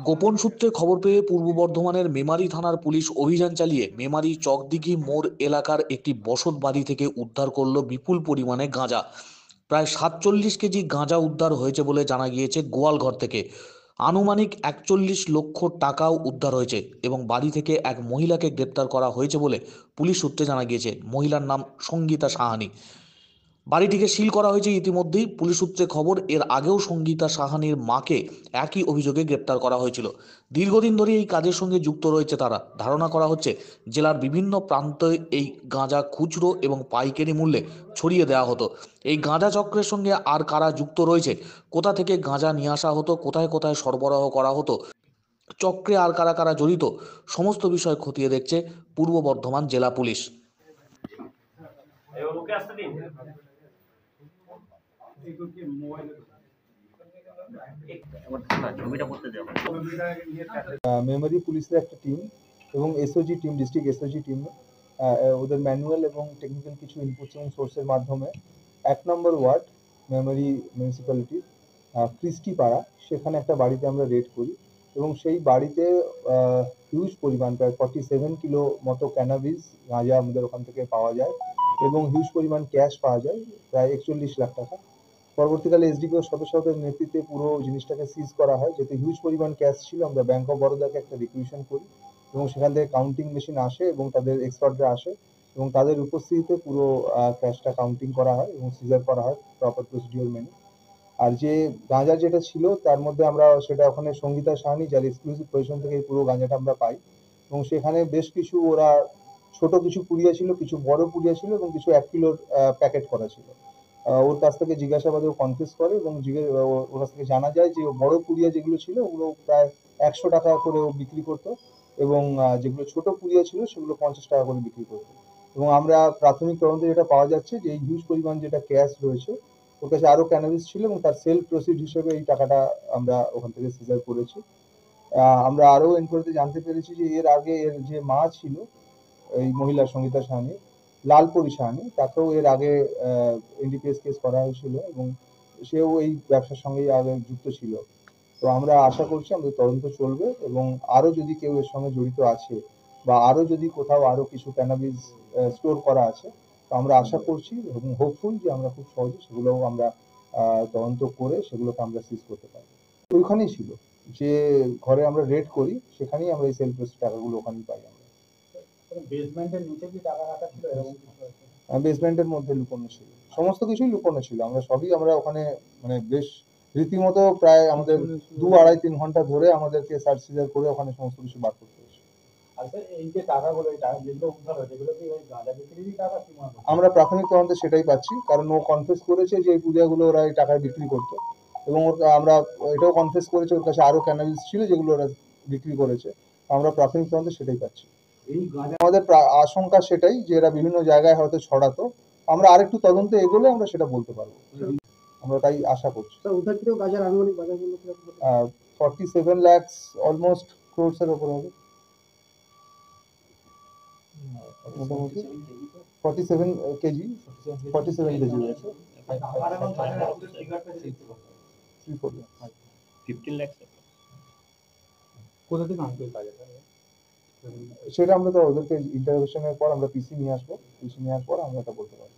গোপন সূত্রে খবর পেয়ে পূর্ব বর্ধমানের মেমারি থানার পুলিশ অভিযান চালিয়ে মেমারি চকদিঘি মোড় এলাকার একটি বসত বাড়ি থেকে উদ্ধার করল বিপুল পরিমাণে গাঁজা। প্রায় 47 কেজি গাঁজা উদ্ধার হয়েছে বলে জানা গিয়েছে। গোয়ালঘর থেকে আনুমানিক 41 লক্ষ টাকাও উদ্ধার হয়েছে এবং বাড়ি থেকে এক মহিলাকে গ্রেপ্তার করা হয়েছে বলে পুলিশ সূত্রে জানা গিয়েছে। মহিলার নাম সঙ্গীতা সাহানি। বাড়িটিকে সিল করা হয়েছে ইতিমধ্যেই। পুলিশ সূত্রে খবর, এর আগেও সঙ্গীতা সাহানির মাকে একই অভিযোগে গ্রেপ্তার করা হয়েছিল। দীর্ঘদিন ধরে এই কাজের সঙ্গে যুক্ত রয়েছে তারা। ধারণা করা হচ্ছে জেলার বিভিন্ন প্রান্তে এই গাঁজা খুচরো এবং পাইকারি মূল্যে ছড়িয়ে দেওয়া হতো। এই গাঁজা চক্রের সঙ্গে আর কারা যুক্ত রয়েছে, কোথা থেকে গাঁজা নিয়ে আসা হতো, কোথায় কোথায় সরবরাহ করা হতো, চক্রে আর কারা কারা জড়িত, সমস্ত বিষয় খতিয়ে দেখছে পূর্ব বর্ধমান জেলা পুলিশ। মেমোরি পুলিশের একটা টিম এবং SOG team, district SOG team ওদের ম্যানুয়াল এবং টেকনিক্যাল কিছু ইনপুটস এবং সোর্সের মাধ্যমে 1 নম্বর ওয়ার্ড মেমোরি মিউনিসিপ্যালিটি ক্রিস্টি পাড়া, সেখানে একটা বাড়িতে আমরা রেড করি এবং সেই বাড়িতে হিউজ পরিমাণ প্রায় 47 কিলো মতো ক্যানাবিস গাঁজা আমাদের ওখান থেকে পাওয়া যায় এবং হিউজ পরিমাণ ক্যাশ পাওয়া যায়, প্রায় 41 লাখ টাকা। পরবর্তীকালে এসডিপিও সদস্যদের নেতৃত্বে পুরো জিনিসটাকে সিজ করা হয়। যেহেতু হিউজ পরিমাণ ক্যাশ ছিল, আমরা ব্যাংক অফ বরোদাকে একটা রিকুইজিশন করি এবং সেখান থেকে কাউন্টিং মেশিন আসে এবং তাদের এক্সপার্টরা আসে এবং তাদের উপস্থিতিতে পুরো ক্যাশটা কাউন্টিং করা হয় এবং সিজার করা হয় প্রপার প্রসিডিওর মেনে। আর যে গাঁজা যেটা ছিল তার মধ্যে আমরা সেটা ওখানে সঙ্গীতা সাহানি, যার এক্সক্লুসিভ পজিশন থেকে এই পুরো গাঁজাটা আমরা পাই এবং সেখানে বেশ কিছু ওরা ছোট কিছু পুড়িয়া ছিল, কিছু বড় পুড়িয়া ছিল এবং কিছু 1 কিলোর প্যাকেট করা ছিল। ওর কাছ থেকে জিজ্ঞাসাবাদে ও কনফেস করে এবং ওর কাছ থেকে জানা যায় যে বড় পুড়িয়া যেগুলো ছিল ওগুলো প্রায় 100 টাকা করে ও বিক্রি করতো এবং যেগুলো ছোট পুড়িয়া ছিল সেগুলো 50 টাকা করে বিক্রি করতো। এবং আমরা প্রাথমিক তদন্তে যেটা পাওয়া যাচ্ছে যে এই হিউজ পরিমাণ যেটা ক্যাশ রয়েছে, ওর কাছে আরো ক্যানাবিস ছিল এবং তার সেল প্রসিড হিসেবে এই টাকাটা আমরা ওখান থেকে সিজার করেছি। আমরা আরো এনকোয়ারিতে জানতে পেরেছি যে এর আগে এর যে মা ছিল এই মহিলা সঙ্গীতা সাহানি, লালপুরি সাহানি, তাকেও এর আগে এনডিপিএস কেস করা হয়েছিল এবং সেও এই ব্যবসার সঙ্গেই আগে যুক্ত ছিল। তো আমরা আশা করছি আমাদের তদন্ত চলবে এবং আরো যদি কেউ এর সঙ্গে জড়িত আছে বা আরো যদি কোথাও আরো কিছু ক্যানাবিস স্টোর করা আছে, তো আমরা আশা করছি এবং হোপফুল যে আমরা খুব সহজে সেগুলোও আমরা তদন্ত করে সেগুলোকে আমরা সিজ করতে পারবো। ওইখানেই ছিল, যে ঘরে আমরা রেড করি সেখানেই আমরা এই সেল প্রসিড টাকাগুলো ওখানেই পাই। আমরা বেসমেন্টের নিচে কি টাকা রাখা ছিল এরকম কিছু আছে? বেসমেন্টের মধ্যে লুকোনো ছিল, সমস্ত কিছুই লুকোনো ছিল। আমরা সবই আমরা ওখানে মানে বেশ রীতিমতো প্রায় আমাদের 2-2.5-3 ঘন্টা ধরে আমাদেরকে সার্চ সিজার করে ওখানে সমস্ত কিছু বার করতে হয়েছে। আর স্যার এই যে টাকাগুলো, এই টাকা যেগুলো উদ্ধার হয়েছে এগুলো কি ওই গাঁজা বিক্রিরই টাকা কি মনে হয়? আমরা প্রাথমিক তদন্তে সেটাই পাচ্ছি, কারণ ও কনফেস করেছে যে এই পুজাগুলো ওরা এই টাকায় বিক্রি করতো এবং আমরা এটাও কনফেস করেছে ওর কাছে আরো ক্যানাবিস ছিল যেগুলো ওরা বিক্রি করেছে। আমরা প্রাথমিক তদন্তে সেটাই পাচ্ছি। এই গাঁজা আমাদের আশঙ্কা সেটাই যে এরা বিভিন্ন জায়গায় হয়তো ছড়াতো। আমরা আরেকটু তদন্তে এগোলে আমরা সেটা বলতে পারবো, আমরা তাই আশা করছি। স্যার উদ্ধারকৃত গাঁজার আনুমানিক বাজার মূল্য কিরকম? 47 lakhs অলমোস্ট ক্রোর্স এর উপর হবে। মোটামুটি 47 কেজি, 47 কেজি রয়েছে। 15 lakhs কোথা থেকে আনতে গাঁজাটা? সেটা আমরা তো ওদেরকে ইন্টারোগেশনের পর আমরা পিসি নিয়ে আসবো, পিসি নেওয়ার পর আমরা এটা বলতে পারবো।